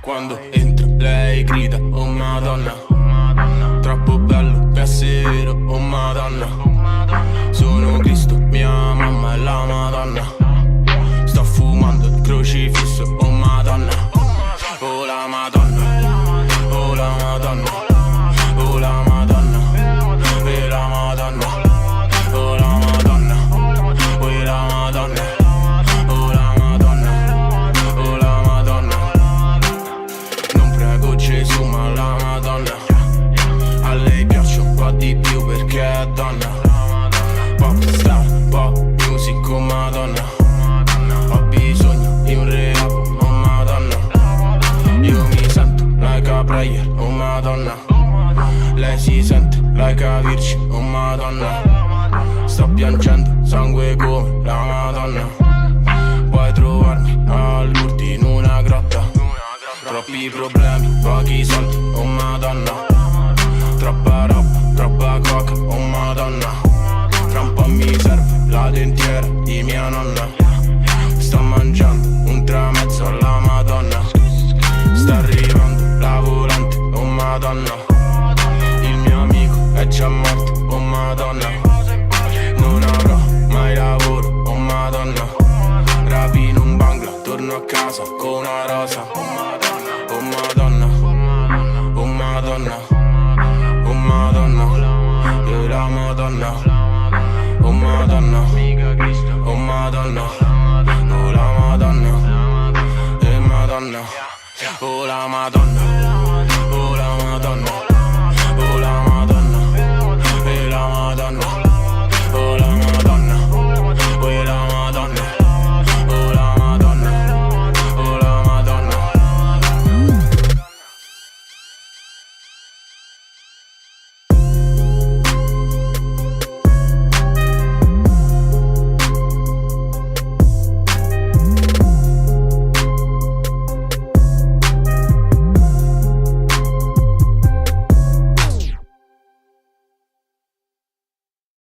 Quando entra lei grida, oh Madonna. Troppo bello per essere vero, oh Madonna. Sono Cristo, mia mamma è la Madonna. Sto fumando il crocifisso, oh Madonna. Oh la Madonna, oh la Madonna, oh la Madonna, e la Madonna, oh la Madonna, oh la Madonna, oh la Madonna, oh la Madonna. Non prego Gesù ma la Madonna. A lei piaccio un po' di più perché è donna. Pop star, pop music, oh Madonna. Ho bisogno di un rehab, oh Madonna. Io mi sento like a prayer, oh Madonna. Lei si sente like a virgin, oh Madonna. Sto piangendo sangue come la Madonna. Puoi trovarmi al Lourdes in una grotta. Troppi problemi, pochi soldi, oh Madonna. Troppa roba, troppa coca, oh Madonna. Tra un po' mi serve la dentiera di mia nonna. Sto mangiando un tramezzo alla Madonna. Sta arrivando la volante, oh Madonna. Il mio amico è già morto, oh Madonna. Non avrò mai lavoro, oh Madonna. Rapino un bangla, torno a casa con una rosa. Oh Madonna, oh Madonna, oh Madonna, e la Madonna, oh Madonna, oh Madonna, oh la Madonna, e Madonna, oh la Madonna, oh la Madonna.